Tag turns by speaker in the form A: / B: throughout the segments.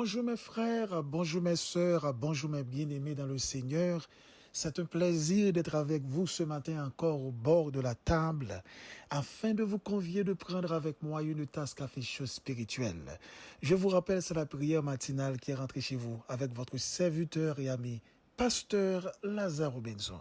A: Bonjour mes frères, bonjour mes sœurs, bonjour mes bien-aimés dans le Seigneur. C'est un plaisir d'être avec vous ce matin encore au bord de la table afin de vous convier de prendre avec moi une tasse café-chaud spirituelle. Je vous rappelle, c'est la prière matinale qui est rentrée chez vous avec votre serviteur et ami, Pasteur Lazare Robinson.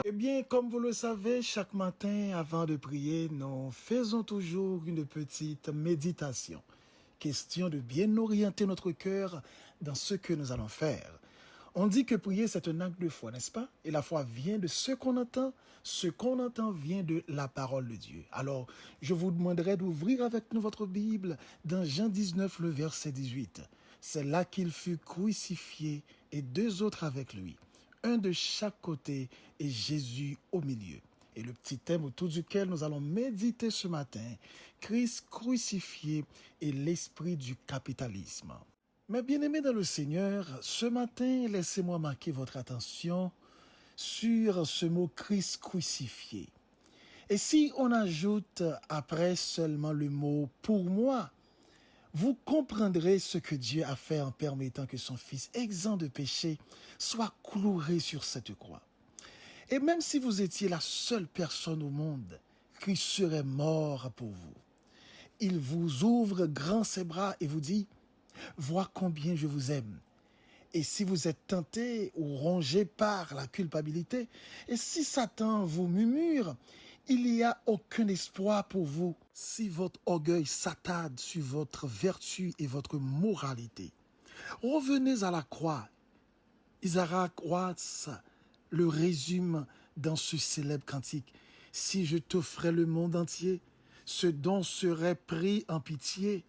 A: Eh bien, comme vous le savez, chaque matin, avant de prier, nous faisons toujours une petite méditation. Question de bien orienter notre cœur dans ce que nous allons faire. On dit que prier, c'est un acte de foi, n'est-ce pas? Et la foi vient de ce qu'on entend. Ce qu'on entend vient de la parole de Dieu. Alors, je vous demanderai d'ouvrir avec nous votre Bible dans Jean 19, le verset 18. C'est là qu'il fut crucifié et deux autres avec lui. Un de chaque côté et Jésus au milieu. Et le petit thème autour duquel nous allons méditer ce matin, Christ crucifié et l'esprit du capitalisme. Mes bien-aimés dans le Seigneur, ce matin, laissez-moi marquer votre attention sur ce mot Christ crucifié. Et si on ajoute après seulement le mot pour moi, vous comprendrez ce que Dieu a fait en permettant que son Fils, exempt de péché, soit cloué sur cette croix. Et même si vous étiez la seule personne au monde qui serait mort pour vous, il vous ouvre grand ses bras et vous dit « Vois combien je vous aime ». Et si vous êtes tenté ou rongé par la culpabilité, et si Satan vous murmure, il n'y a aucun espoir pour vous si votre orgueil s'attarde sur votre vertu et votre moralité. Revenez à la croix. Isaac Watts le résume dans ce célèbre cantique. Si je t'offrais le monde entier, ce don serait pris en pitié.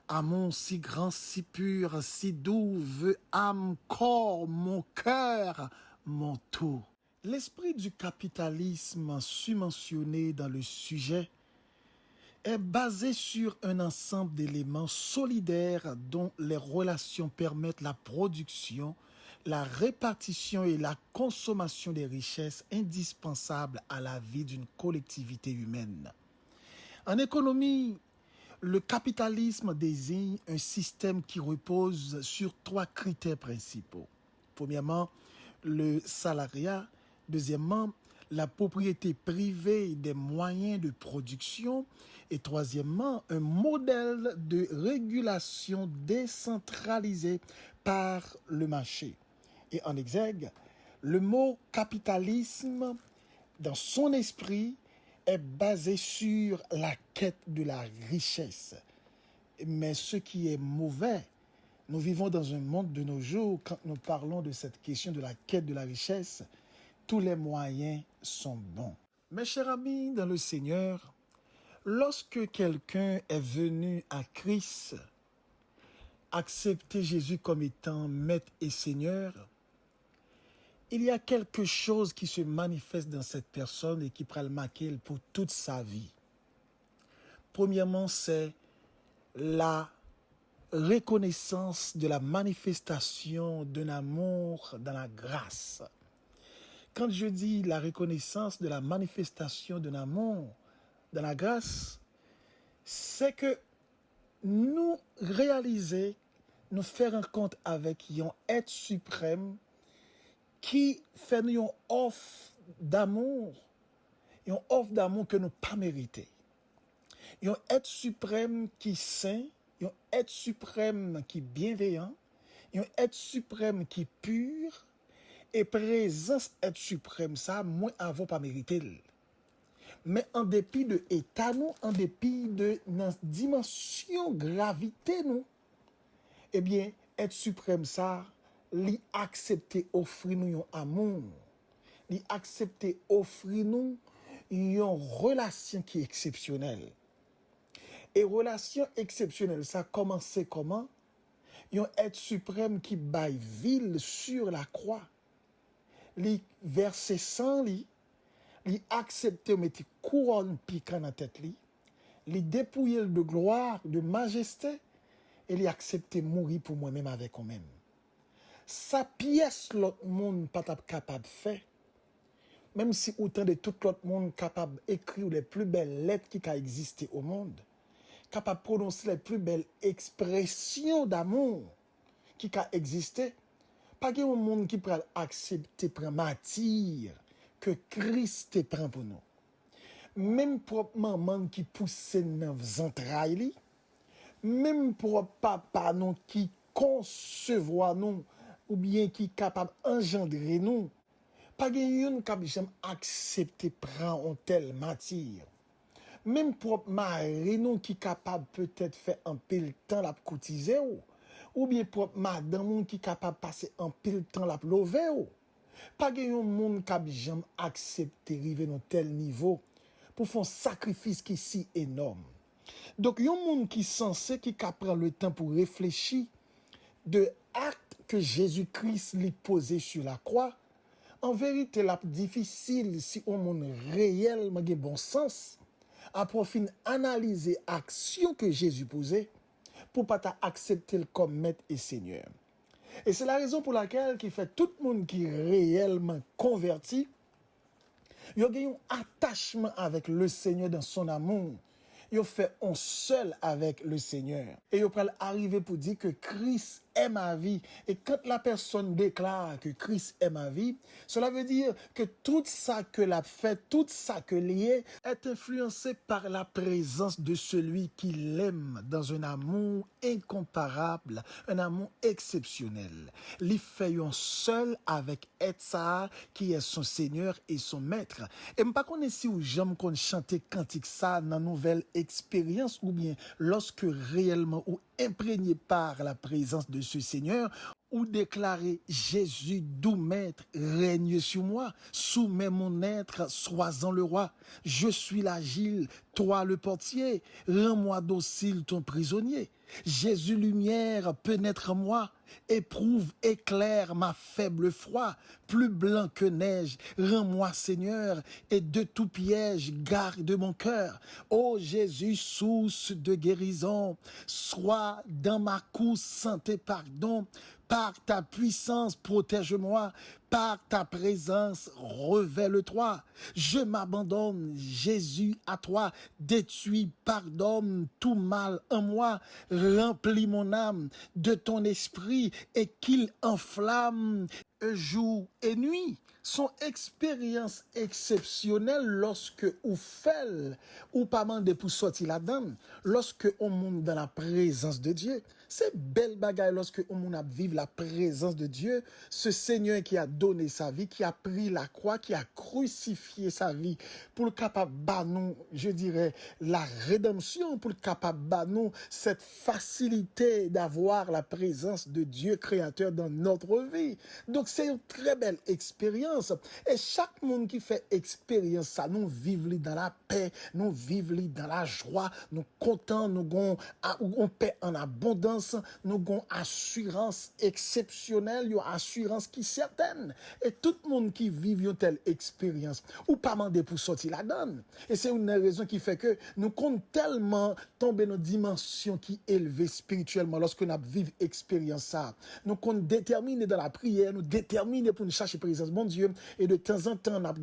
A: Amour si grand, si pur, si doux, veut âme, corps, mon cœur, mon tout. L'esprit du capitalisme submentionné dans le sujet est basé sur un ensemble d'éléments solidaires dont les relations permettent la production, la répartition et la consommation des richesses indispensables à la vie d'une collectivité humaine. En économie, le capitalisme désigne un système qui repose sur trois critères principaux. Premièrement, le salariat. Deuxièmement, la propriété privée des moyens de production. Et troisièmement, un modèle de régulation décentralisé par le marché. Et en exergue, le mot capitalisme, dans son esprit, est basé sur la quête de la richesse. Mais ce qui est mauvais, nous vivons dans un monde de nos jours, quand nous parlons de cette question de la quête de la richesse, tous les moyens sont bons. Mes chers amis dans le Seigneur, lorsque quelqu'un est venu à Christ, accepter Jésus comme étant Maître et Seigneur, il y a quelque chose qui se manifeste dans cette personne et qui prend le marquer pour toute sa vie. Premièrement, c'est la reconnaissance de la manifestation d'un amour dans la grâce. Quand je dis la reconnaissance de la manifestation d'un amour dans la grâce, c'est que nous réaliser, nous faire un compte avec un être suprême qui fait nous une offre d'amour que nous pas mérité. Un être suprême qui est saint, un être suprême qui est bienveillant, un être suprême qui est pur Et présence être suprême, ça, moi, avant pas mérité. Mais en dépit de état, nous, en dépit de dimension, gravité, nous, eh bien, être suprême, ça, li accepter offrir nous un amour, li accepter offrir nous une relation qui est exceptionnelle. Et relation exceptionnelle, ça commence comment? Un être suprême qui baille ville sur la croix. Li verser sang li accepter mettre couronne piquant dans tête li dépouiller de gloire, de majesté et li accepter mourir pour moi-même avec moi-même. Sa pièce l'autre monde pas capable faire. Même si autant de tout l'autre monde capable d'écrire les plus belles lettres qui a existé au monde, capable de prononcer les plus belles expressions d'amour qui a existé, pas qu'il y ait un monde qui peut accepter prendre matière que Christ prend pour nous. Même pour maman qui pousse dans les entrailles, même pour papa non qui concevoir nous ou bien qui capable engendrer nous, pas qu'il qui jamais accepter prendre en telle matière. Même pour mari non qui capable peut-être faire un pile temps la cotiser ou bien pour madame qui capable passer un pile temps la lever pas un monde qui jamais accepter arriver dans tel niveau pour faire un sacrifice qui est si énorme. Donc un monde qui censé qui prend le temps pour réfléchir de acte que Jésus-Christ lui posé sur la croix. En vérité, c'est difficile si on monde réellement a bon sens à profiter analyser action que Jésus posait pour pas accepter comme maître et seigneur. Et c'est la raison pour laquelle qui fait tout le monde qui est réellement converti, il a un attachement avec le Seigneur dans son amour. Il fait un seul avec le Seigneur. Et il peut arriver pour dire que Christ est ma vie. Et quand la personne déclare que Christ est ma vie, cela veut dire que tout ça que l'a fait, tout ça que lié, est influencé par la présence de celui qui l'aime dans un amour incomparable, un amour exceptionnel. Il fait un seul avec Etsa, qui est son Seigneur et son Maître. Et je ne sais pas si j'aime qu'on chante cantique ça dans nouvelle expérience ou bien lorsque réellement ou imprégné par la présence de ce Seigneur, ou déclarer Jésus, doux maître, règne sur moi, soumets mon être, sois-en le roi. Je suis l'agile, toi le portier, rends-moi docile ton prisonnier. Jésus lumière pénètre en moi, éprouve, éclaire ma faible foi, plus blanc que neige, rends-moi Seigneur, et de tout piège garde mon cœur. Ô Jésus, source de guérison, sois dans ma course santé pardon, par ta puissance, protège-moi. Par ta présence, révèle-toi. Je m'abandonne, Jésus, à toi. Détruis, pardonne tout mal en moi. Remplis mon âme de ton esprit et qu'il enflamme jour et nuit. Son expérience exceptionnelle lorsque ou fait ou pas mandé pour sortir là-dedans, lorsque on monte dans la présence de Dieu. C'est belle bagaille lorsque on monte à vivre la présence de Dieu, ce Seigneur qui a donné sa vie, qui a pris la croix, qui a crucifié sa vie pour le capable nous, je dirais, la rédemption, pour le capable nous cette facilité d'avoir la présence de Dieu créateur dans notre vie. Donc c'est une très belle expérience. Et chaque monde qui fait expérience ça, nous vivons dans la paix, nous vivons dans la joie, nous contents, nous avons paix en abondance, nous avons assurance exceptionnelle, une assurance qui est certaine. Et tout le monde qui vit une telle expérience, ou pas demander pour sortir la donne. Et c'est une raison qui fait que nous comptons tellement tomber dans une dimension qui est élevée spirituellement lorsque nous vivons expérience ça. Nous comptons déterminer dans la prière, nous déterminer pour nous chercher présence de mon Dieu. Et de temps en temps, nous avons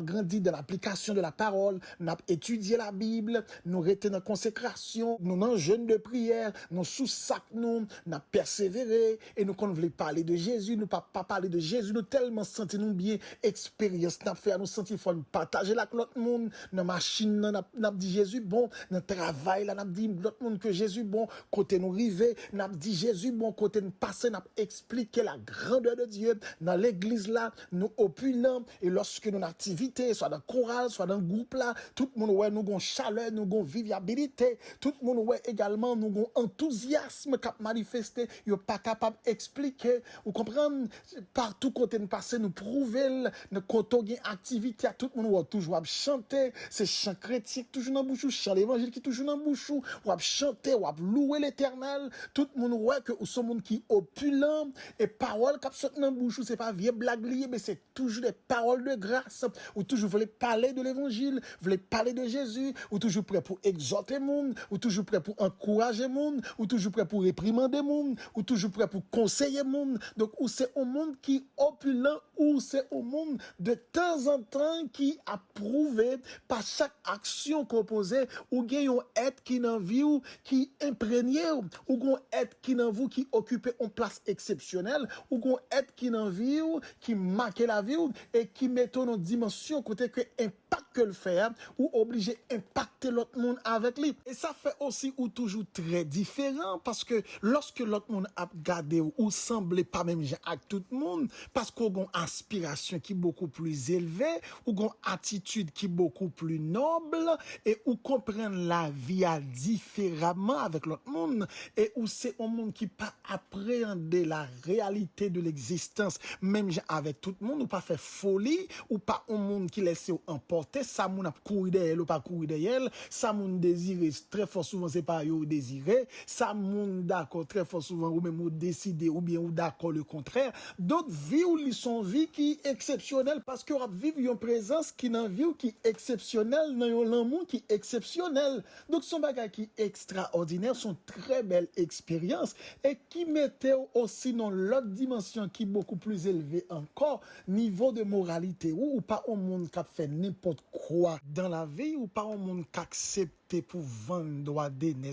A: grandi dans l'application de la parole, nous avons étudié la Bible, nous resté dans la consécration, nous dans jeûne de prière, nous sous sac nous avons persévéré et nous qu'on voulait parler de Jésus, nous pas parler de Jésus Jésus, nous tellement senti nous bien expérience, n'a fait, nous senti faut nous partager avec l'autre monde, dans machine, n'a dit Jésus bon, dans travail, là, n'a dit l'autre monde que Jésus bon, côté nous river, n'a dit Jésus bon, côté nous passer, n'a expliqué la grandeur de Dieu, dans l'église là, nous opulents, et lorsque nous activité, soit dans chorale, soit dans groupe là, tout le monde ouais, nous avons chaleur, nous avons vivibilité, tout le monde ouais également, nous avons enthousiasme qui a manifesté, yo pas capable d'expliquer, vous comprenez, partout côté nous passer, nous prouver, nous côté activité, tout le monde ouais, toujours à chanter, c'est chant chrétien toujours dans bouche, chant l'évangile qui toujours dans bouche, ou à chanter, ou à louer l'éternel, tout le monde ouais que ou son monde qui opulent, et paroles qui sortent dans bouche, c'est pas vieux blague lié, mais c'est toujours des paroles de grâce, ou toujours voulez parler de l'évangile, voulez parler de Jésus, ou toujours prêt pour exhorter le monde, ou toujours prêt pour encourager le monde, ou toujours prêt pour réprimander le monde, ou toujours prêt pour conseiller le monde. Donc, ou c'est un monde qui opulent, ou c'est un monde de temps en temps qui approuvé par chaque action qu'on posait, ou gagne un être qui n'en vit ou qui imprégné, ou gagne un être qui n'en vous qui occupait une place exceptionnelle, ou gagne un être qui n'en vit ou qui marque la vie et qui met en dimension côté que impact que le fait ou obligé impacter l'autre monde avec lui. Et ça fait aussi ou toujours très différent parce que lorsque l'autre monde a gardé ou semblait pas même avec tout le monde parce qu'on a une aspiration qui est beaucoup plus élevée ou une attitude qui est beaucoup plus noble et ou comprendre la vie différemment avec l'autre monde et où c'est un monde qui pas appréhender la réalité de l'existence même avec tout le monde ou pas faire folie ou pas un monde qui laisse emporter ça moun a courir derrière ou pas courir derrière ça moun désiré très fort souvent c'est pas yo désiré ça moun d'accord très fort souvent ou même ou décider ou bien ou d'accord le contraire d'autres vie ou ils sont vie qui exceptionnelle parce que vivre une présence qui nan vie ou qui exceptionnelle dans un l'amour qui exceptionnel donc son bagage qui extraordinaire sont très belles expériences et qui mettait aussi dans l'autre dimension qui est beaucoup plus élevée encore niveau de moralité ou pas au monde qui a fait n'importe quoi dans la vie ou pas au monde qui accepte pour vendre droit d'aînés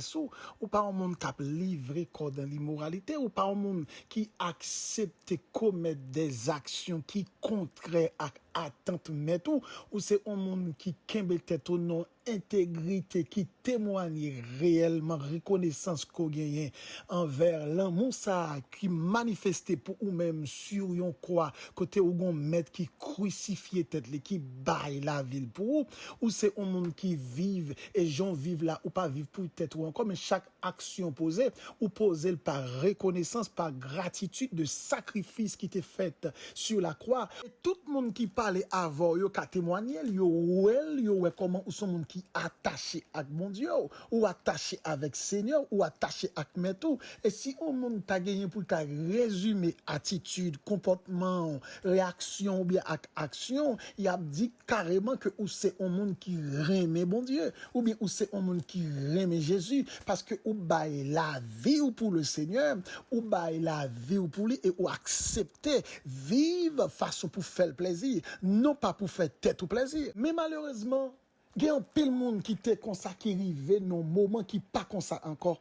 A: ou pas un monde qui a livré corps dans l'immoralité ou pas un monde qui accepte commettre des actions qui contraires à attente mais tout ou c'est un monde qui kembe tête au nom intégrité qui témoigne réellement reconnaissance qu'on gagne envers l'amour ça qui manifesté pour ou même sur yon croix côté ou gon maître qui crucifié tête qui baille la ville pour ou c'est un monde qui vive et gens vivent là ou pas vivre pour tête ou encore mais chaque action posée ou posée par reconnaissance par gratitude de sacrifice qui était fait sur la croix et tout le monde qui parlait avant yo ka témoigner yo comment ou son monde qui attaché avec mon Dieu ou attaché avec Seigneur ou attaché avec Métou et si on monde t'a gagné pour t'a résumer attitude comportement réaction ou bien action il a dit carrément que ou c'est un monde qui aime bon Dieu ou bien ou c'est un monde qui aime Jésus parce que ou bail la vie ou pour le Seigneur ou bail la vie ou pour lui et ou accepter vivre façon pour faire plaisir non pas pour faire tête ou plaisir mais malheureusement il y a un pile monde qui te comme ça qui rive dans moment qui pas comme ça encore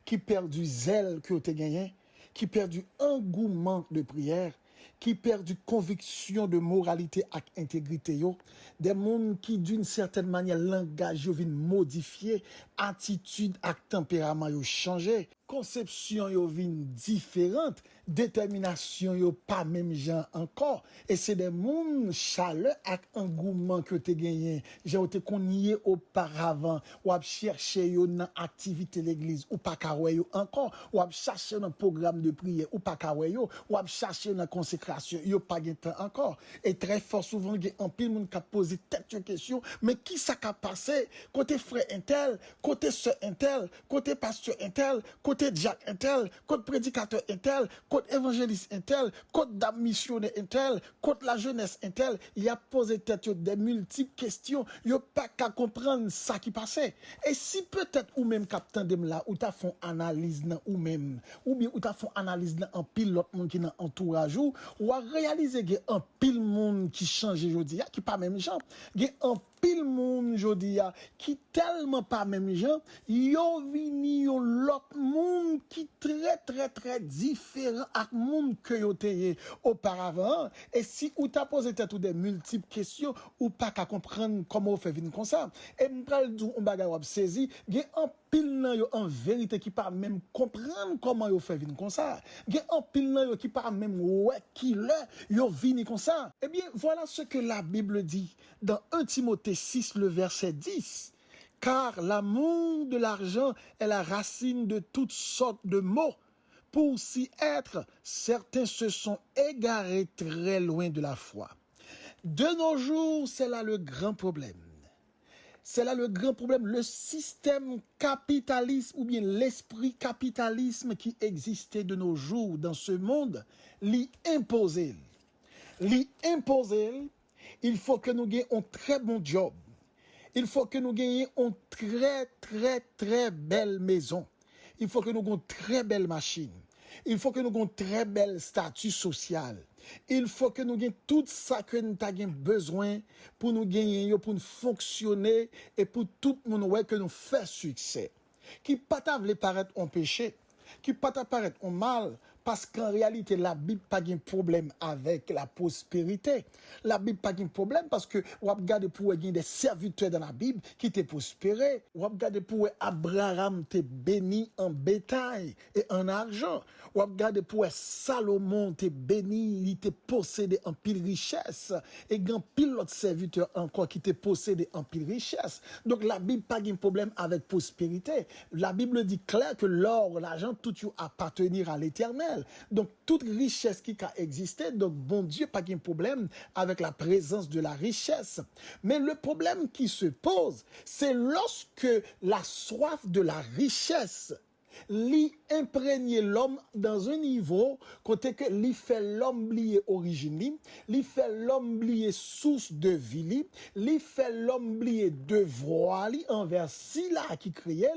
A: qui perd du zèle que tu gagné qui perd du engouement de prière qui perd du conviction de moralité et intégrité yo des monde qui d'une certaine manière langage yo vinn modifier attitude et tempérament yo changer conception yo vinn différente détermination yo pas même gens encore et c'est des monde chaleur et engouement que tu gagné j'ai été konnié auparavant ou a chercher yo dans activité l'église ou pas kawe yo encore ou a chercher dans programme de prière ou pas kawe yo ou a chercher dans consécration yo pas gain temps encore et très fort souvent gen en pile monde qui poser tête une question mais qui ça qu'a passé côté frère intel côté sœur intel côté pasteur intel côté Jacques intel côté prédicateur intel côté évangéliste intel côté dame missionnaire intel côté la jeunesse intel il a posé tête des multiples questions yo pas qu'à comprendre ça qui passait et si peut-être ou même captain de là ou t'a font analyse dans ou même ou bien ou t'a font analyse dans en pile l'autre monde qui dans entourage ou a réaliser que un pile monde qui change aujourd'hui qui pas même gens un pile monde aujourd'hui qui tellement pas même gens yo vini l'autre monde qui très différent à monde que yo te auparavant. Et si ou t'a posé tout des multiples questions ou pas qu'à comprendre comment on fait venir comme ça. Et m'pral dou on bagay wap saisi, gen en pile nan yo en vérité qui pas même comprendre comment yo fait venir comme ça. Gen en pile nan yo qui pas même ouais qui le yo vini comme ça. Eh bien, voilà ce que la Bible dit dans 1 Timothée 6 le verset 10. Car l'amour de l'argent est la racine de toutes sortes de maux. Pour s'y être, certains se sont égarés très loin de la foi. De nos jours, c'est là le grand problème. C'est là le grand problème, le système capitaliste ou bien l'esprit capitalisme qui existait de nos jours dans ce monde, l'y imposer. L'y imposer, il faut que nous ayons un très bon job. Il faut que nous gagnions une très belle maison. Il faut que nous ayons une très belle machine. Il faut que nous ayons un très bel statut social. Il faut que nous ayons tout ça que nous avons besoin pour nous gagner, pour nous fonctionner et pour tout le monde ouais, que nous faisons succès. Qui pas t'avler paraître en péché, qui pas t'apparaître en mal, parce qu'en réalité, la Bible n'a pas de problème avec la prospérité. La Bible n'a pas de problème parce que vous regardez pour des serviteurs dans la Bible qui t'ont prospéré. Vous regardez pour Abraham t'es béni en bétail et en argent. Vous regardez pour Salomon t'es béni, il t'est possédé en pile richesse. Et grand pile l'autre serviteur encore qui t'est possédé en pile richesse. Donc la Bible n'a pas de problème avec prospérité. La Bible dit clair que l'or, l'argent, tout appartenir à l'Éternel. Donc, toute richesse qui a existé, donc bon Dieu, pas de problème avec la présence de la richesse. Mais le problème qui se pose, c'est lorsque la soif de la richesse li imprégner l'homme dans un niveau côté que li fait l'homme oublier origine li fait l'homme oublier source de vie li fait l'homme oublier devoir li envers si là qui créé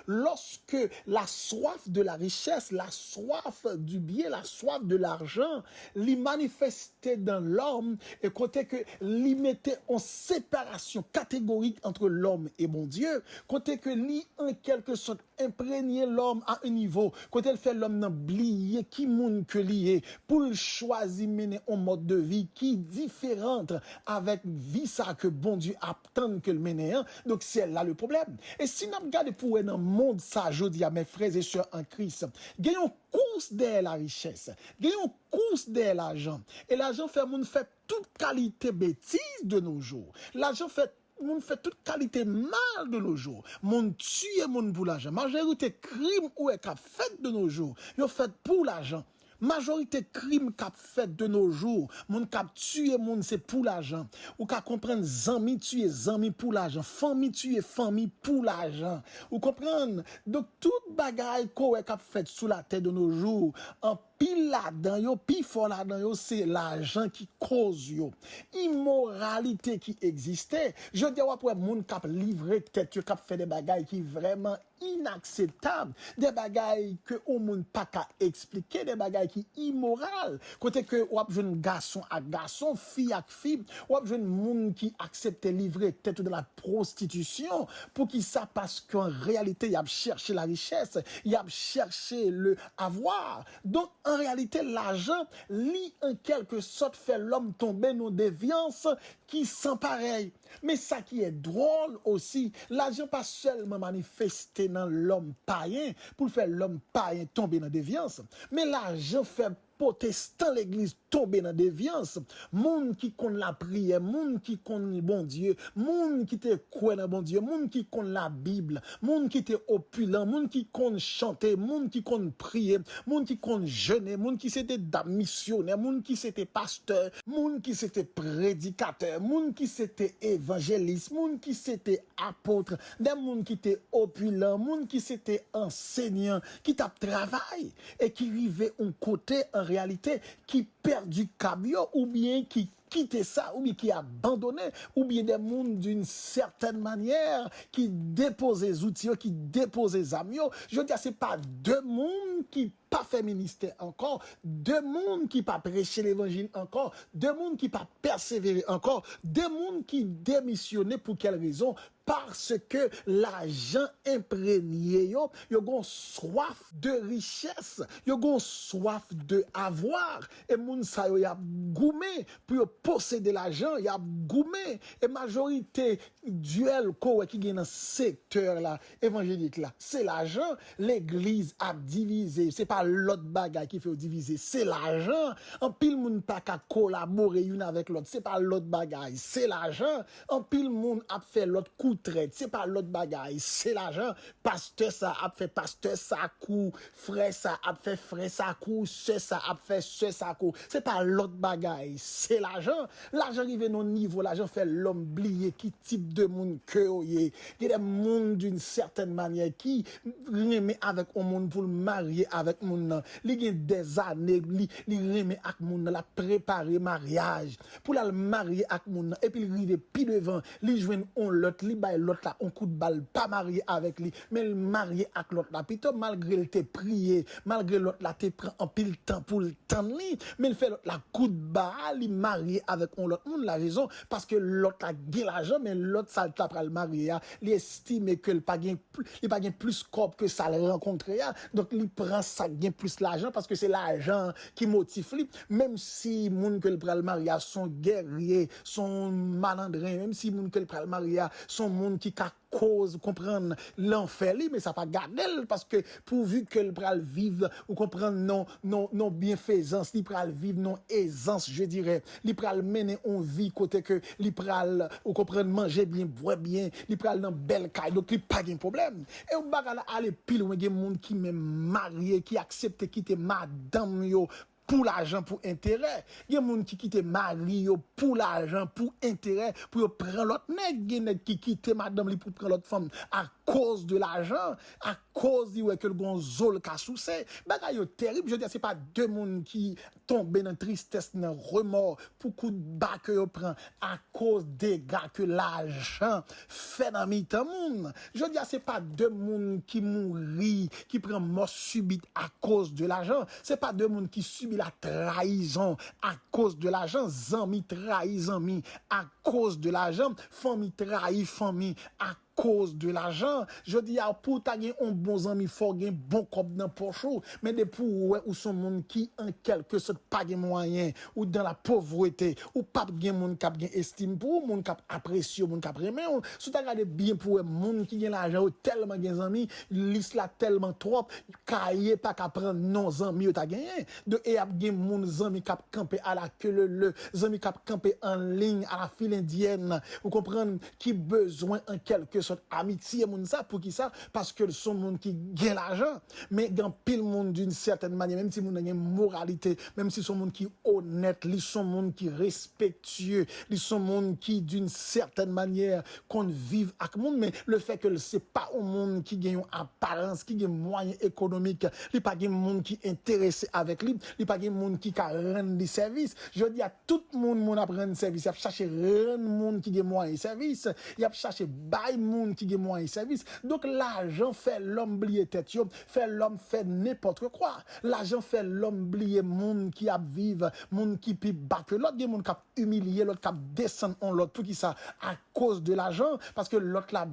A: lorsque la soif de la richesse, la soif du bien, la soif de l'argent li manifestait dans l'homme et côté que li mettait en séparation catégorique entre l'homme et mon Dieu, côté que li en quelque sorte imprégner l'homme à un niveau, quand elle fait l'homme n'oublier qui moun que lié pour le choisir mener un mode de vie qui est différent avec vie ça que bon Dieu attend que le mener. Donc c'est là le problème. Et si nous regardons pour un monde ça, je dis à mes frères et sœurs en Christ, gagnons course derrière la richesse, gagnons course derrière l'argent. Et l'argent fait moun fait toute qualité bêtise de nos jours. L'argent fait moun fait toute qualité mal de nos jours. Moun tue moun pour l'argent. Majorité crime ou est fait de nos jours. Yo fait pour l'argent. Majorité crime qu'a fait de nos jours, moun k'ap tuer moun c'est pour l'argent. Ou qu'a comprendre zami tuer zami pour l'argent, famille tuer famille pour l'argent. Ou comprendre donc toute bagaille ko qu'a fait sous la terre de nos jours en pile là-dedans yo, pi fort là-dedans yo, c'est l'argent qui cause yo. Immoralité qui existait. Je dis après moun k'ap livré tête yo k'ap fait des bagailles qui vraiment inacceptable, des bagailles que au monde pas qu'à expliquer, des bagailles qui immoral. Côté que ou jeune garçon à garçon, fille à fille, ou jeune monde qui accepte livrer tête de la prostitution pour qui ça parce qu'en réalité il a cherché la richesse, il a cherché le avoir. Donc en réalité l'argent lit en quelque sorte fait l'homme tomber dans déviance qui sont pareil. Mais ça qui est drôle aussi, l'argent pas seulement manifesté dans l'homme païen pour faire l'homme païen tomber dans déviance, mais l'argent fait protestant l'église tomber dans déviance, monde qui connaît la prière, monde qui connaît bon Dieu, monde qui te croit dans bon Dieu, monde qui connaît la Bible, monde qui te opulent, monde qui connaît chanter, monde qui connaît prier, monde qui connaît jeûner, monde qui c'était missionnaire, monde qui c'était pasteur, monde qui c'était prédicateur, monde qui c'était évangéliste, monde qui c'était apôtre, des monde qui était opulent, monde qui c'était enseignant, qui tape travail et qui vivait un côté en réalité qui perd du cabio ou bien qui quitte ça ou bien qui abandonné ou bien des mondes d'une certaine manière qui déposent les outils qui déposent les amis. Je veux dire c'est pas deux mondes qui pas fait ministère encore, de monde qui pas prêché l'évangile encore, de monde qui pas persévéré encore, de monde qui démissionné pour quelle raison? Parce que l'argent imprégné, yo gon soif de richesse, yo gon soif de avoir, et moun sa yo y a goumé pour posséder l'argent, y a goumé, et majorité duel ko qui gen dans secteur là évangélique là, c'est l'argent. L'église a divisé, c'est pas l'autre bagage qui fait diviser, c'est l'argent. En pile moun pas ka collaborer une avec l'autre, c'est pas l'autre bagage, c'est l'argent. En pile moun a fait l'autre coup traite, c'est pas l'autre bagaille, c'est l'argent. Pasteur ça a fait pasteur ça coup, frère ça a fait frère ça coup, ce ça a fait ce ça coup. C'est pas l'autre bagaille, c'est l'argent. L'argent arrive non niveau, l'argent fait l'homme oublier qui type de monde que il y a des monde d'une certaine manière qui remet avec un monde pour le marier avec monde. Il y a des années, il remet avec monde la préparer mariage pour la marier avec monde et puis il arrive puis devant, il joindre on l'autre, il bail l'autre là un coup de balle pas marié avec lui mais le marié avec l'autre là plutôt malgré il te prié malgré l'autre là te prend en pile temps pour le temps lui mais il fait l'autre là coup de balle il marié avec on l'autre monde la raison parce que l'autre là gain l'argent mais l'autre ça t'a pral marié il estime que il pas gain plus corps que ça le rencontrer donc il prend ça gain plus l'argent parce que c'est l'argent qui motive lui même si monde que le pral marié son guerrier son malandrin même si monde que le pral marié son monde qui a cause comprendre l'enfer mais ça pas garder parce que pourvu que le pral vivre ou comprendre non bienfaisance il pral vivre non aisance je dirais il pral mener on vie côté que il pral ou comprendre manger bien boire bien il pral dans belle caille donc il pas de problème et on va aller pile ou gen monde qui même marié qui accepte quitter madame yo pour l'argent, pour intérêt. Il y a des gens qui quittent mari pour l'argent, pour intérêt, pour prendre l'autre nèg. Il y a des gens qui quittent madame pour prendre l'autre femme à cause de l'argent, à cause de que le gonzol ka souci. Bagay yo terrible, je dis c'est pas deux monde qui tombent dans tristesse, dans remords pour coup de bas que yo prend à cause des gars que l'argent fait dans mi-temps monde. Je dis c'est pas deux monde qui mourit, qui prend mort subite à cause de l'argent. C'est pas deux monde qui subit la trahison à cause de l'argent, zami trahi zami à cause de l'argent, famille trahi famille à cause de l'argent. Je dis pour ta gen un bon ami faut gen bon cop dans poche mais de pour ou son monde qui en quelque sorte pas gen moyen ou dans la pauvreté ou pas gen monde qui gen estime pour monde qui apprécie monde qui aimer si tu regarde bien pour monde qui gen l'argent tellement gen amis liste là tellement trop cahier pas qu'à prendre non amis tu gagné de et a gen monde amis qui camper à la queue le amis qui camper en ligne à la file indienne vous comprendre qui besoin en quelque sorte amitié moun ça pour qui ça parce que son monde qui gagne l'argent mais dans pile monde d'une certaine manière même si moun a une moralité même si son monde qui honnête li son monde qui respectueux li son monde qui d'une certaine manière qu'on vive avec monde mais le fait que c'est pas un monde qui gagne une apparence qui gagne moyen économique li pas gagne monde qui intéressé avec lui li pas gagne monde qui rendre des services je dis à tout monde apprendre service il a chercher rendre monde qui gagne moyen service il a chercher bail monde qui gagne moyen service donc l'argent fait l'homme oublier tête fait l'homme fait n'importe quoi l'argent fait l'homme oublier monde qui a vivre monde qui peut battre l'autre des monde qui a humilier l'autre qui a descendre en l'autre pour qui ça à cause de l'argent parce que l'autre là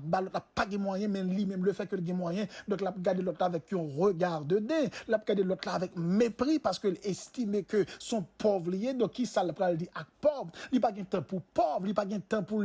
A: pas de moyen mais lui même le fait que le gagne moyen donc l'a regarder l'autre avec un regard de dédain l'a regarder l'autre là avec mépris parce que estime que son pauvre lié donc qui ça le pral dit à pauvre il pas gain temps pour pauvre il pas gain temps pour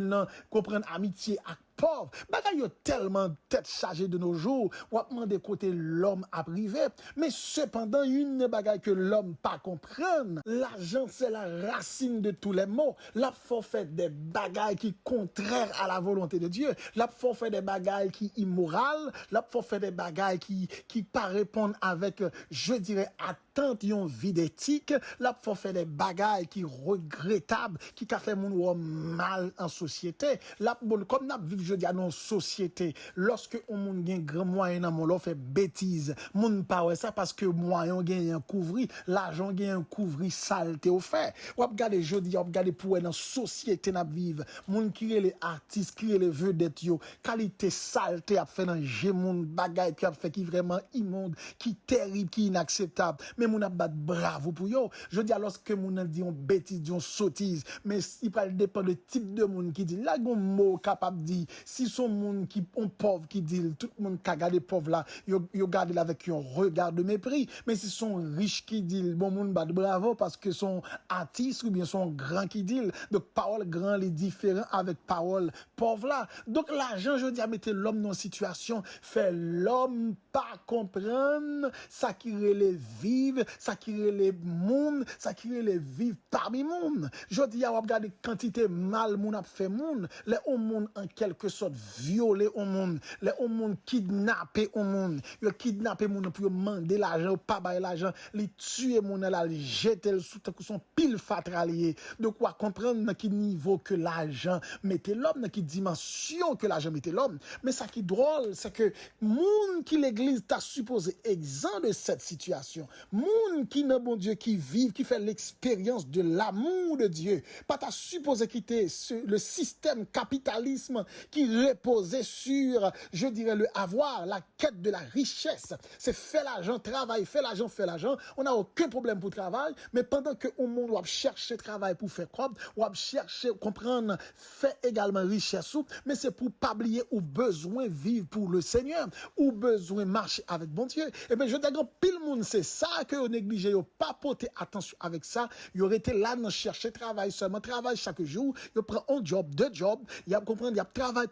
A: comprendre amitié à pauvre bagay yo tellement tête chargée de nos jours ou a demandé côté l'homme à privé mais cependant une bagaille que l'homme pas comprendre l'argent c'est la racine de tous les maux la faut faire des bagailles qui contraires à la volonté de Dieu la faut faire des bagailles qui immorales la faut faire des bagailles qui pas répondre avec je dirais attente yon vie d'éthique la faut faire des bagailles qui regrettables qui ka fait moun ou mal en société la bon comme n'a vivre je dis à nos sociétés, lorsque on moun gen grand moyen dans mon fait bêtise, moun pas ouais ça parce que moyen gen un couvri, l'argent gen un couvri saleté au fait. Ou regarder jodi, ou regarder pour dans société n'a vivre, moun qui les artistes, qui les vedettes yo, qualité saleté a fait dans gé moun bagay qui a fait qui vraiment immonde, qui terrible, qui inacceptable. Mais moun a battre bravo pour yo. Je dis alors que moun dit on bêtise, dit on sottise, mais il pas dépend de type de moun qui dit là gon mot capable dit si son moun qui on pauvre qui dit tout le monde qui regarde pauvre là yo garde avec un regard de mépris, mais si son riche qui dit bon moun bat bravo parce que son artiste ou bien son grand qui dit donc parole grand les différent avec parole pauvre là. Donc l'argent je dis à mettre l'homme dans situation fait l'homme pas comprendre ça qui relève vivre, ça qui relève monde, ça qui relève vivre parmi monde. Je dis à regarder quantité mal moun a fait monde, les monde en quelque sorte violer au monde, les monde kidnapper au monde, yo kidnapper monde pour demander l'argent, pas bailler l'argent, les tuer monde là, les jeter sous son pile fatralier. De quoi comprendre dans quel niveau que l'argent mettait l'homme, dans quelle dimension que l'argent mettait l'homme. Mais ça qui est drôle, c'est que monde qui l'église t'a supposé exempt de cette situation, monde qui n'a bon Dieu qui vit, qui fait l'expérience de l'amour de Dieu, pas t'a supposé quitter le système capitalisme qui reposait sur, je dirais, le avoir, la quête de la richesse. C'est faire l'argent, travail, faire l'argent, faire l'argent. On n'a aucun problème pour le travail, mais pendant que au monde doit chercher travail pour faire quoi, ou chercher, comprendre, faire également richesse, mais c'est pour pas oublier ou besoin vivre pour le Seigneur, ou besoin marcher avec bon Dieu. Et bien, je dis que pile monde, c'est ça que vous négligez, vous pas porter attention avec ça. Il aurait été là, dans chercher travail seulement, travail chaque jour, il prend un job, deux jobs, il y a comprendre, il y a travail,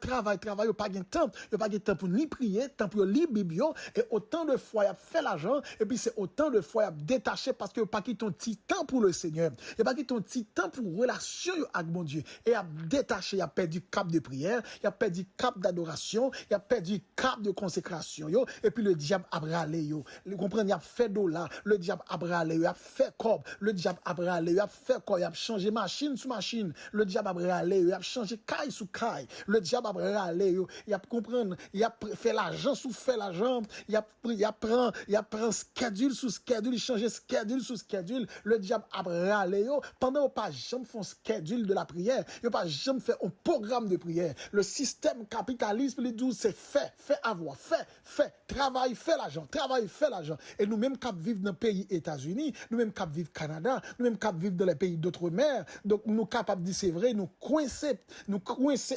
A: il pas de temps, il pas de temps pour ni prier, temps pour lire Bible, et autant de fois il a fait l'argent, et puis c'est autant de fois il a détaché parce que pas quitté ton petit temps pour le Seigneur, il pas quitté ton petit temps pour relation avec mon Dieu, et il a détaché, il a perdu cap de prière, il a perdu cap d'adoration, il a perdu cap de consécration, yo, et puis le diable a bralé, yo, vous comprenez, il a fait dollar, le diable a bralé, il a fait corps, le diable a bralé, il a fait corps, il a changé machine sous machine, le diable a bralé, il a changé caille sous caille, le diable a bralé, il a comprendre, il a fait l'argent sous fait l'argent, il a prend schedule sous schedule, il change schedule sous schedule, le diable a bralé, pendant pas jamais font schedule de la prière, il pas jamais fait un programme de prière. Le système capitaliste les dit c'est fait avoir, fait travail, fait l'argent. Et nous même cap vivre dans le pays États-Unis, nous même cap vivre Canada, nous même cap vivre dans les pays d'outre-mer. Donc nous capables de dire c'est vrai, nous coincés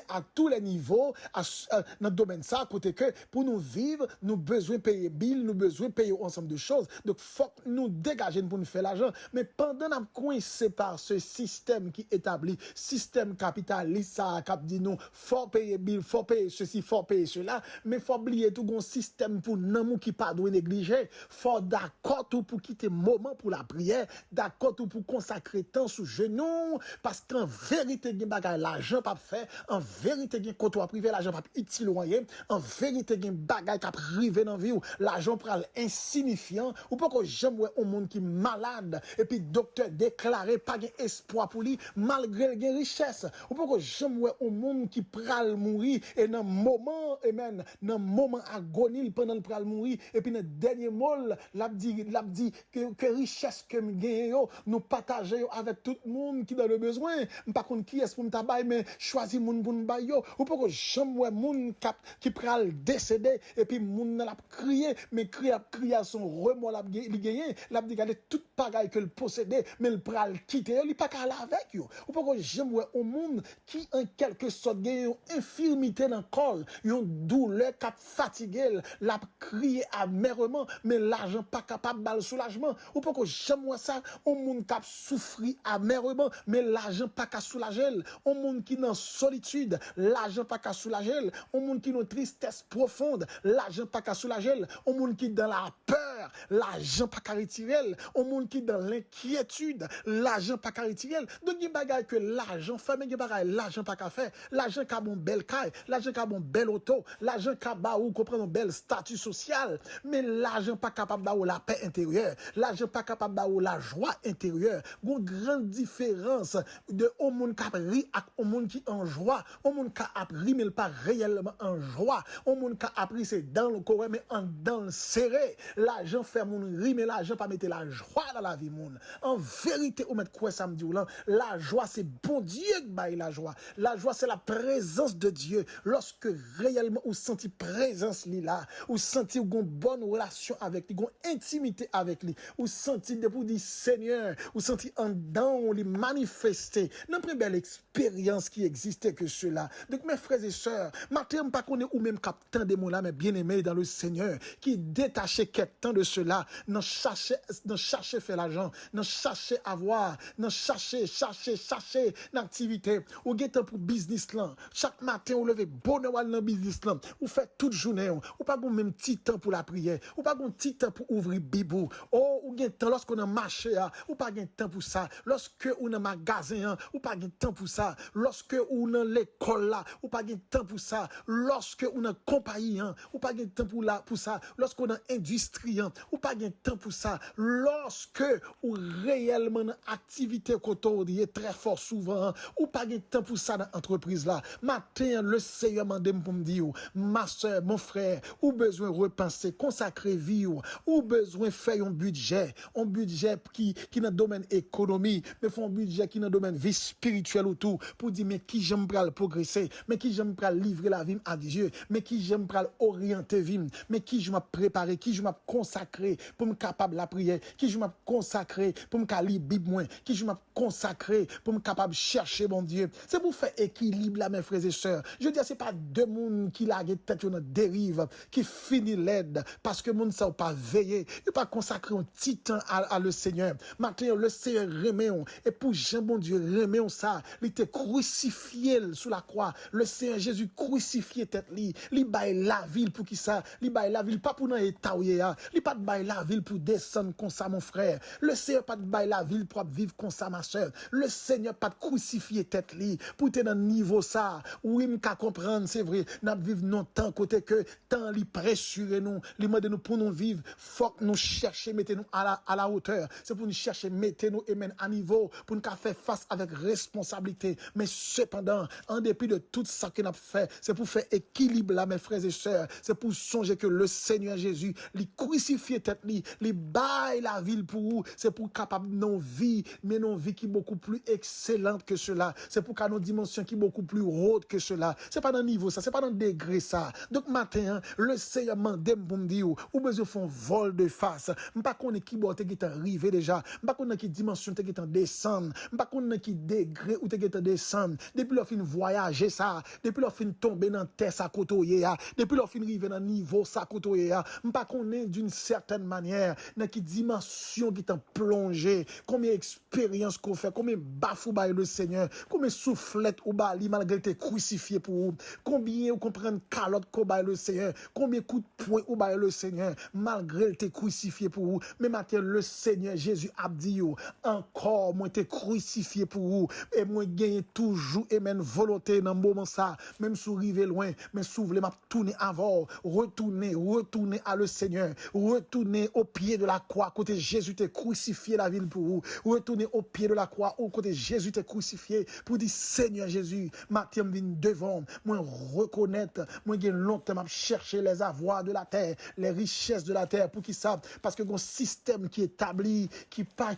A: à tous les niveaux dans le domaine ça côté que pour nous vivre, nous besoin payer bill, nous besoin payer ensemble de choses. Donc faut nous dégager pour nous faire l'argent, mais pendant nous coincés par ce système qui établit système capitaliste ça cap dit nous faut payer bill, faut payer ceci, faut payer cela, mais faut oublier tout un système pour nous qui pas doit négliger. Faut d'accord tout pour quitter moment pour la prière, d'accord tout pour consacrer temps sous genoux parce qu'en vérité gen bagay l'argent pas fait, en vérité gen comptoir privé l'argent pas utile loyer, en vérité gen bagay qui privé dans vie ou l'argent pral insignifiant ou pas que jamais un monde qui malade et puis docteur déclaré pas gen espoir pour lui malgré gen richesse ou pas que jamais un monde qui pral mourir et dans moment amen dans moment agonie pendant le pral mourir et puis dans dernier mot l'a dit que richesse que gagne nous partager avec tout le monde qui dans le besoin pas contre qui est pour tabac mais choisir monde pour nous bailler ou pas que jamais monde qui pral décéder et puis monde l'a crier mais crier à son remords l'a gagner l'a dit garder toute pagaille que le possédait mais le pral quitter il pas qu'à avec yo ou pas que jamais un monde qui en quelque sorte gagne une infirmité dans le corps une douleur qui fatigué l'a crier amèrement mais l'argent pas capable de soulagement ou pas que jamais ça un monde qui souffri amèrement mais l'argent pas qu'à soulager un monde qui dans solitude l'argent pas qu'à soulager un monde qui dans tristesse profonde l'argent pas qu'à soulager un monde qui dans la peur l'argent pas qu'à retirer un monde qui dans l'inquiétude l'argent pas qu'à retirer donc il bagaille que l'argent fait mais il bagaille l'argent pas qu'à faire l'argent qui a bon belle caille l'argent qui a bon belle auto l'argent qui a ba ou comprendre un bel statut social mais l'argent pas capable d'avoir la paix intérieure l'argent pas capable d'avoir la joie intérieure une grande différence de au monde qui rit à au monde qui en joie au monde qui a rimel pas réellement en joie. On moun ka appris c'est dans le corps mais en dans le serré. L'argent fait moun rimer, l'argent pas mettre la joie dans la vie moun. En vérité, ou mettre quoi ça me dit là, la joie c'est bon Dieu qui baille la joie. La joie c'est la présence de Dieu. Lorsque réellement ou senti présence li là, ou senti ou gon bonne relation avec lui, gon intimité avec lui, ou senti de pour dire Seigneur, ou senti en dedans ou lui manifester. Non plus belle expérience qui existait que cela. Donc mes frères et sœurs, matin pas connaît ou même captain de mon là mais bien-aimé dans le Seigneur qui détaché quelque temps de cela, non chercher faire l'argent, non chercher avoir, non chercher l'activité ou temps pour business là. Chaque matin ou lever bonheur dans business là, ou fait toute journée, ou pas même petit temps pour la prière, ou pas petit temps pour ouvrir Bible. Oh, ou gain temps lorsqu'on a marché, ou pas gain temps pour ça. Lorsque on a magasin, ou pas gain temps pour ça. Lorsque on a l'école là, ou pas gain temps pour ça. Lorsque on a compagnie, ou pas gain temps pour ça. Lorsqu'on a industrie, ou pas gain temps pour ça. Lorsque ou réellement activité côté est très fort souvent, ou pas gain temps pour ça dans l'entreprise là. Matin le Seigneur m'a demandé pour me dire, ma soeur, mon frère, ou besoin repenser, consacrer vie, ou besoin faire un budget qui dans le domaine économie, mais font un budget qui dans le domaine vie spirituelle autour pour dire mais qui j'aime pas progresser, mais qui j'aime pas livrer la vie à Dieu, mais qui j'aime pas orienter vie, mais qui je m'a préparé, qui je m'a consacré pour me capable la prière, qui je m'a consacré pour me lire Bible moins, qui je m'a consacré pour me capable chercher mon Dieu. C'est pour faire équilibre là mes frères et sœurs. Je dis c'est pas deux monde qui la tête dans dérive qui finit l'aide parce que monde ça pas veiller, il pas consacrer un petit temps à le Seigneur. Maintenant le Seigneur remet et pour Jean bon Dieu remet ça, il était crucifié sous la croix. Le Seigneur Jésus crucifié tête li bail la ville pour qui ça, li bail la ville pas pour dans état où il pas bail la ville pour descendre comme ça mon frère. Le Seigneur pas bail la ville pour vivre comme ça ma soeur. Le Seigneur pas crucifié tête li pour être dans niveau ça. Oui m'ka comprendre c'est vrai, n'a vivre non tant côté que tant li pressurer nous, li demander nous pour nous vivre, faut que nous chercher mettre nous à la hauteur. C'est pour nous chercher mettre nous et à niveau pour nous faire face avec responsabilité. Mais cependant, en dépit de tout ça que nous avons fait, c'est pour faire équilibre là mes frères et sœurs. C'est pour songer que le Seigneur Jésus, lui crucifié tête lui baille la ville pour vous. C'est pour capable non vie, mais non vie qui est beaucoup plus excellente que cela. C'est pour qu'à nos dimensions qui est beaucoup plus haute que cela. C'est pas dans le niveau ça, c'est pas dans le degré ça. Donc matin, le Seigneur m'a demandé pour me dire ou besoin font vol de face. M'pas connait qui botte qui est arrivé déjà. M'pas connait qui dimension qui est en descendre. M'pas connait qui degré ou qui est en descendre. Depuis leur fin voyager ça, depuis leur fin tomber dans terre ça côté depuis leur fin arriver dans niveau ça côté m'pas connait d'une certaine manière dans qui dimension qui est en plongée, combien expérience qu'on fait, combien bafou bail le Seigneur, combien soufflette ou bali malgré t'es crucifié pour vous, combien ou comprendre calotte qu'on bail le Seigneur, combien coup de poing ou bail le Seigneur malgré t'es crucifié pour vous. Mais maintenant le Seigneur Jésus a dit encore moi t'es crucifié pour vous et moi gagne toujours et même volonté dans moment ça même sous river loin mais s'ouvre m'a tourner avant retourner à le Seigneur, retourner au pied de la croix côté Jésus t'est crucifié la ville pour vous, retourner au pied de la croix au côté Jésus t'est crucifié pour dire Seigneur Jésus Mathieu vient devant moi reconnaître moi gagne longtemps m'a chercher les avoirs de la terre, les richesses de la terre pour qui savent parce que un système qui est établi qui pas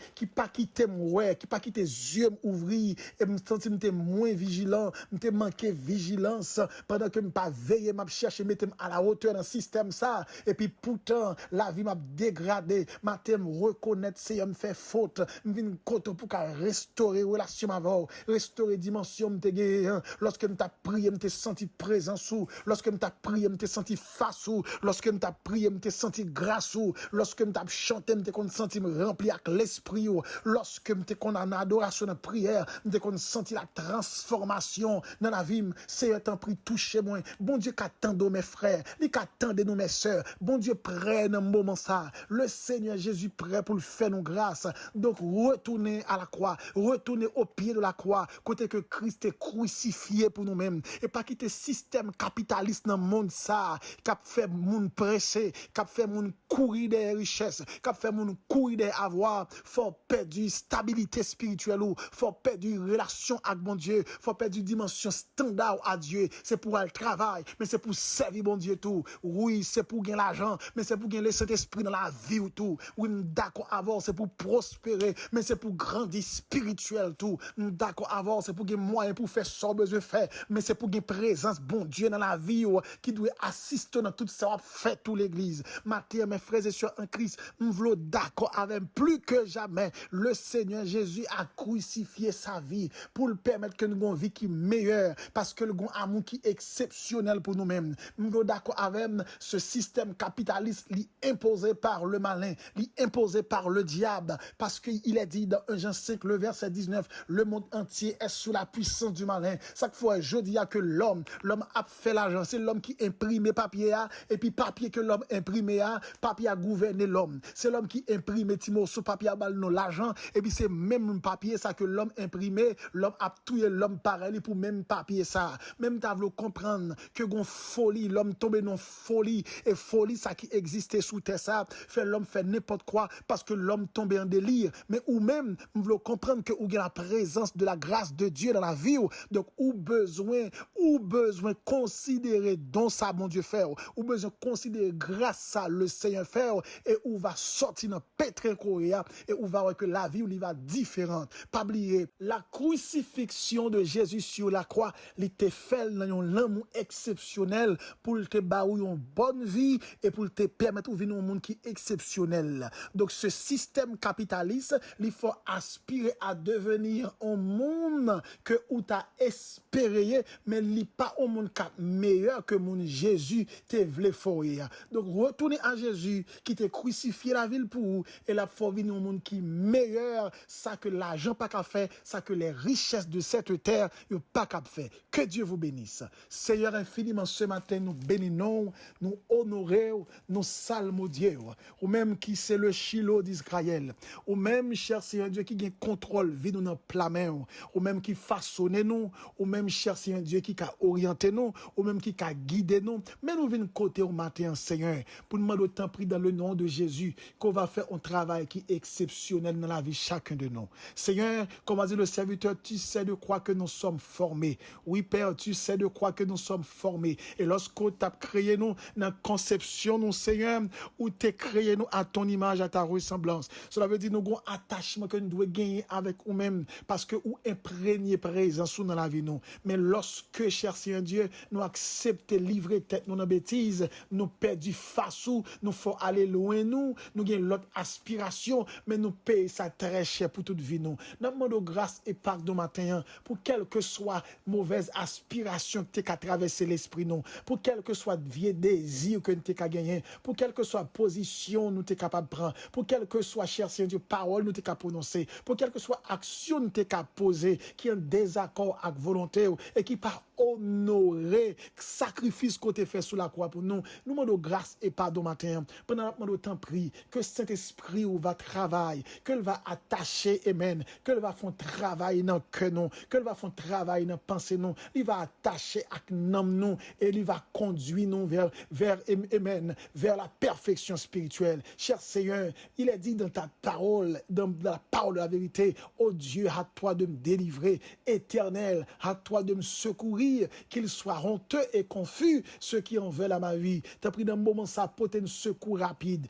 A: quitter moi qui pas quitter yeux ouvrir et me sentir m'était moins vigilant m'était manqué vigilance pendant que me pas veiller m'a chercher mettre à la hauteur dans système ça et puis pourtant la vie m'a dégradé matin reconnaître c'est me fait faute me vinn côté pour restaurer relation avant restaurer dimension me gagné lorsque me t'a prié me t'ai senti présent sous lorsque me t'a prié me t'ai senti face sous lorsque me t'a prié me t'ai senti grâce sous lorsque me t'a chanté me t'ai senti me rempli avec l'esprit lorsque me t'ai en adoration en prière me t'ai senti la transformation dans la vie Seigneur t'en prie touchez moi bon Dieu qu'attendons mes frères li qu'attendez nous mes sœurs bon Dieu prêt dans moment ça le Seigneur Jésus prêt pour le faire nous grâce donc retournez à la croix retournez au pied de la croix côté que Christ est crucifié pour nous-mêmes et pas quitter système capitaliste dans le monde ça qui a fait moun pressé qui a fait moun courir des richesses qui a fait moun courir des avoirs faut perdre stabilité spirituelle ou faut perdre relation avec mon Dieu faut perdre dimension standard mandat à Dieu, c'est pour aller travailler, mais c'est pour servir bon Dieu tout. Oui, c'est pour gagner l'argent, mais c'est pour gagner le Saint-Esprit dans la vie ou tout. Oui, d'accord avoir, c'est pour prospérer, mais c'est pour grandir spirituel tout. D'accord avoir, c'est pour gagner moyen pour faire ce qu'on besoin faire, mais c'est pour gagner présence bon Dieu dans la vie qui doit assister dans tout ça fait tout l'église. Matin, mes frères et sœurs en Christ, nous voulons d'accord avec plus que jamais le Seigneur Jésus a crucifié sa vie pour le permettre que nous ayons une vie qui est meilleure parce que nous avons un amour qui est exceptionnel pour nous-mêmes. Nous sommes d'accord avec ce système capitaliste imposé par le malin, imposé par le diable, parce qu'il est dit dans 1 Jean 5, le verset 19, le monde entier est sous la puissance du malin. Chaque fois, je dis que l'homme a fait l'argent, c'est l'homme qui imprime papier, et puis papier que l'homme imprime, papier a gouverné l'homme. C'est l'homme qui imprime Timo sous papier à balle l'argent, et puis c'est même papier ça que l'homme imprimé, l'homme a tué l'homme pareil pour même papier ça. Même t'as voulu comprendre que gon folie, l'homme tombe dans folie, et folie ça qui existait sous terre ça, fait l'homme fait n'importe quoi parce que l'homme tombe en délire. Mais ou même, vous voulez comprendre que ou la présence de la grâce de Dieu dans la vie, donc ou besoin considérer don ça mon Dieu faire, ou besoin considérer grâce à le Seigneur faire, et où va sortir dans pétrin coréa, et où va voir que la vie où va différente. Pas oublier la crucifixion de Jésus sur la croix, il était fait dans un amour exceptionnel pour te baou une bonne vie et pour te permettre de vivre un monde qui est exceptionnel. Donc ce système capitaliste, il faut aspirer à devenir un monde que où t'as espéré, mais il n'est pas un monde meilleur que mon Jésus te voulait faire. Donc retournez à Jésus qui t'a crucifié la ville pour vous, et là faut venir un monde qui est meilleur, ça que l'argent pas qu'à faire, ça que les richesses de cette terre n'ont pas qu'à faire. Que Dieu vous bénisse. Seigneur infiniment, ce matin nous bénissons, nous honorons, nous salmodions, ou même qui c'est le Shiloh d'Israël, ou même cher Seigneur Dieu qui a contrôle vie nous dans la main, ou même qui façonne nous, ou même cher Seigneur Dieu qui a orienté nous, ou même qui a guidé nous. Mais nous venons côté au matin, Seigneur, pour nous demander autant pris dans le nom de Jésus qu'on va faire un travail qui est exceptionnel dans la vie de chacun de nous. Seigneur, comme a dit le serviteur, tu sais de quoi que nous sommes formés. Oui, Père, tu sais de quoi que nous sommes formés. Et lorsque tu as créé nous dans la conception, nous, Seigneur, où tu as créé nous à ton image, à ta ressemblance. Cela veut dire nous avons un attachement que nous devons gagner avec nous-mêmes parce que nous imprégné présence dans la vie nous. Mais lorsque, cher Seigneur Dieu, nous acceptons livrer tête nous dans bêtise, nous perdons face où nous faut aller loin nous gagnons l'autre aspiration, mais nous payons ça très cher pour toute vie nous. Nous demandons grâce et pardon matin pour quelle que soit mauvaise aspiration que tu as traversé l'esprit nous, pour quel que soit vieux désir que tu as gagné, pour quelle que soit position nous t'es capable de prendre, pour quelle que soit, cher Seigneur Dieu, parole nous t'es capable de prononcer, pour quelle que soit action nous t'es capable de poser, qui est en désaccord avec volonté et qui pas honorer sacrifice qu'on t'a fait sous la croix pour nous. Nous demandons grâce et pardon matin. Pendant notre temps prie que Saint-Esprit va travailler, qu'elle va attacher, amen, qu'elle va faire travail dans que nous, qu'elle va faire travail dans pensée nous, il va attacher avec nous et il va conduire nous vers amen, vers la perfection spirituelle. Cher Seigneur, il est dit dans ta parole, dans la parole de la vérité, oh Dieu, à toi de me délivrer, éternel, à toi de me secourir, qu'il soit honteux et confus ceux qui en veulent à ma vie. T'as pris d'un moment ça, pour un secours rapide,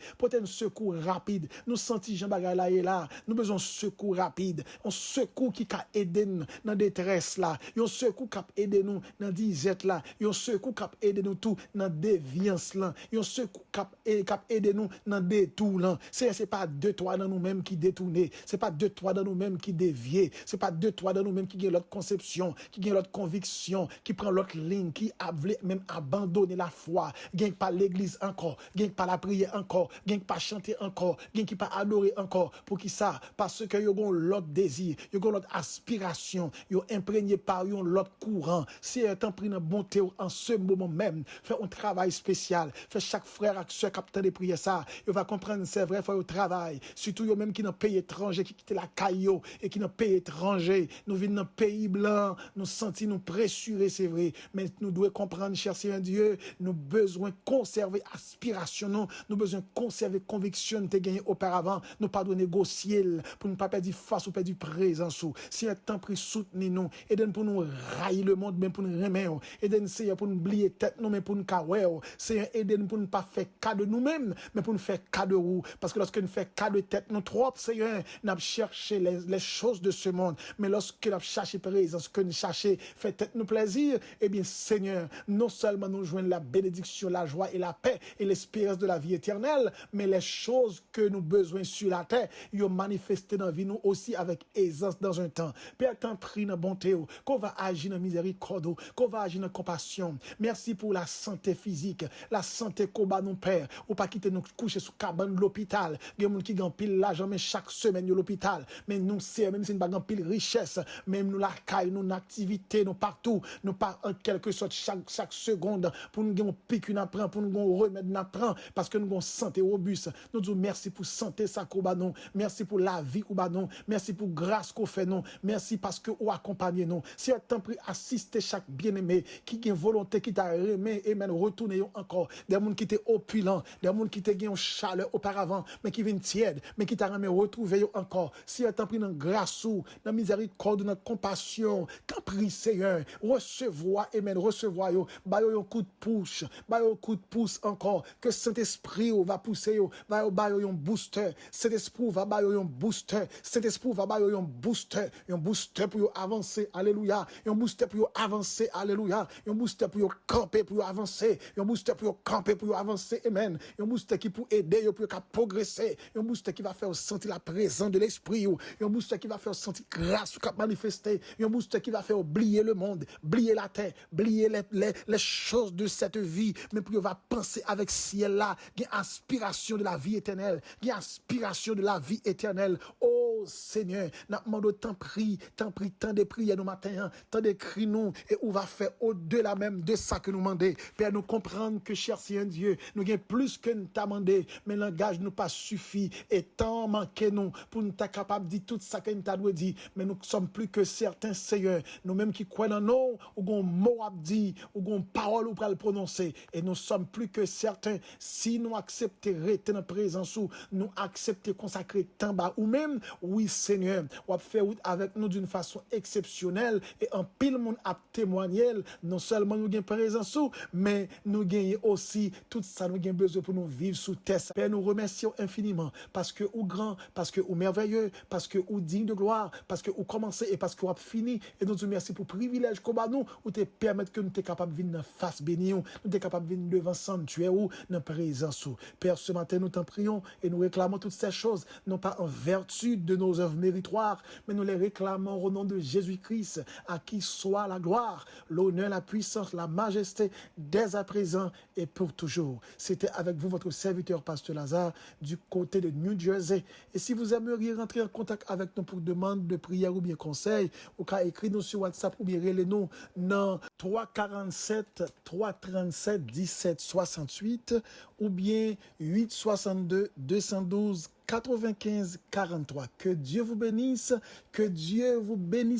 A: nous sentons Jean Bagay là et là, nous besoin de secours rapide, un secours qui a aidé nous dans détresse là, un secours qui a aidé nous dans disette là, un secours qui a aidé nous tout dans déviance là, un secours qui a aidé nous dans détour là. C'est pas deux trois dans nous-mêmes qui détournés, c'est pas deux trois dans nous-mêmes qui déviés, c'est pas deux trois dans nous-mêmes qui gagnent l'autre conception, qui gagnent l'autre conviction, qui prend l'autre ligne, qui a voulu même abandonner la foi, gagne pas l'église encore, gagne pas la prière encore, gagne pas chanter encore, gagne qui pas adorer encore. Pour qui ça? Parce que yo gon l'autre désir, yo gon l'autre aspiration, yo imprégné par yon l'autre courant. Si un temps pris dans bonté en ce moment même, fait un travail spécial, fait chaque frère et sœur capitaine de prier ça, yo va comprendre c'est vrai, fait au travail, surtout yo même qui dans pays étranger, qui quitte la caillou et qui dans pays étranger, nous venons dans pays blanc, nous sentons nous précieux assuré, c'est vrai, mais nous devons comprendre, cher Seigneur Dieu, nous besoin conserver aspiration, nous besoin conserver conviction, nous gagné auparavant, nous pas de négocier pour ne pas perdre face ou perdre présence. Si un temps pris soutenir nous, aidez-nous pour nous railler le monde, même pour nous remettre, aidez-nous Seigneur pour nous oublier tête nous, mais pour nous caouer, Seigneur aidez-nous pour ne pas faire cas de nous-mêmes, mais pour nous faire cas de vous, parce que lorsque nous faisons cas de tête nous trop, Seigneur, nous cherché les choses de ce monde, mais lorsque nous cherchons présence, que nous cherchons fait tête nous plaisir, eh bien Seigneur, non seulement nous joignons la bénédiction, la joie et la paix et l'espérance de la vie éternelle, mais les choses que nous besoin sur la terre, ils ont manifesté dans la vie nous aussi avec aisance dans un temps. Père, t'en prie dans bonté, qu'on va agir dans miséricorde, qu'on va agir dans compassion. Merci pour la santé physique, la santé qu'on bat nous Père, ou pas quitter nous coucher sous cabane de l'hôpital. Il y a des gens qui gagnent pile l'argent, mais chaque semaine à l'hôpital. Mais nous, c'est même si nous n'avons pas pile richesse, même nous la caille, nous activité, nous partout, nous pas en quelque sorte chaque seconde pour nous gagner pique une apprend, pour nous gagner remède n'apprend, parce que nous avons santé robuste. Nous disons merci pour santé ça qu'on bat nous, merci pour la vie qu'on bat nous, merci pour grâce qu'on fait nous, merci parce que vous accompagnez nous. Si vous temps pris assister chaque bien-aimé qui a une volonté qui t'a remis et même retourner encore, des gens qui étaient opulents, des gens qui étaient une chaleur auparavant, mais qui viennent tiède, mais qui t'a remis retrouver encore. Si vous temps pris dans grâce ou dans miséricorde, dans compassion, qu'en prie Seigneur, recevoir et même recevoir yo, ba yo un coup de push, ba yo un coup de pouce encore, que Saint-Esprit va pousser yo, va yo ba yo un booster, Saint-Esprit va ba yo un booster, Saint-Esprit va ba yo un booster pour yo avancer, alléluia, un booster pour yo avancer, alléluia, un booster pour yo camper, pour yo avancer, un booster pour yo camper, pour yo avancer, amen, un booster qui pour aider yo pour yo progresser, un booster qui va faire sentir la présence de l'Esprit, un booster qui va faire sentir grâce qui manifester, un booster qui va faire oublier le monde, oublier la terre, oublier les choses de cette vie, mais pour va penser avec ciel là, une aspiration de la vie éternelle, une aspiration de la vie éternelle. Oh Seigneur, nous demandons tant de prières nous matin, tant de cris nous, et on va faire au-delà même de ça que nous demandons. Père, nous comprendre que, cher Seigneur Dieu, nous avons plus que nous t'avons demandé, mais le langage nous pas suffit, et tant manqué nous, pour nous être capable de dire tout ça que nous t'avons dit, mais nous sommes plus que certains, Seigneur, nous-mêmes qui croyons dans nous, ou un mot à dire, ou une parole ou pour le prononcer, et nous sommes plus que certains, si nous acceptons rester dans la présence, ou nous acceptons consacrer temps bas, ou même, oui Seigneur, on va faire avec nous d'une façon exceptionnelle, et en pile monde a témoigné, non seulement nous gagnons présence, mais nous gagnons aussi tout ça, nous gagnons besoin pour nous vivre sous terre. Père, nous remercions infiniment, parce que ou grand, parce que ou merveilleux, parce que ou digne de gloire, parce que ou commencé et parce que ou a fini, et nous te merci pour privilège qu'on a nous, ou te permettre que nous sommes capables de venir dans face béni, nous sommes capables de venir devant sanctuaire ou dans présence. Père, ce matin nous t'en prions et nous réclamons toutes ces choses, non pas en vertu de nos œuvres méritoires, mais nous les réclamons au nom de Jésus-Christ, à qui soit la gloire, l'honneur, la puissance, la majesté, dès à présent et pour toujours. C'était avec vous votre serviteur, Pasteur Lazare, du côté de New Jersey. Et si vous aimeriez rentrer en contact avec nous pour demande de prière ou bien conseil, ou qu'à écrire nous sur WhatsApp ou bien relez-nous dans 347 337 17 68 ou bien 862 212 95 43. Que Dieu vous bénisse,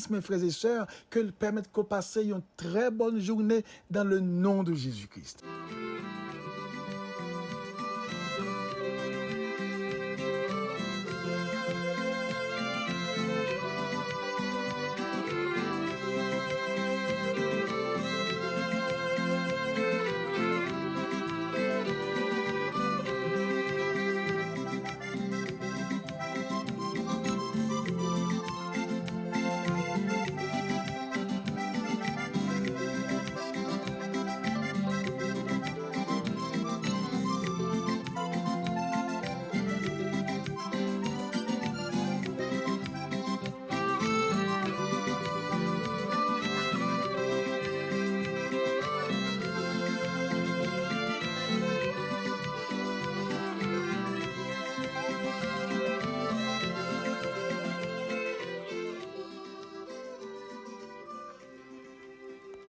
A: mes frères et sœurs, que le permette qu'on passe une très bonne journée dans le nom de Jésus-Christ.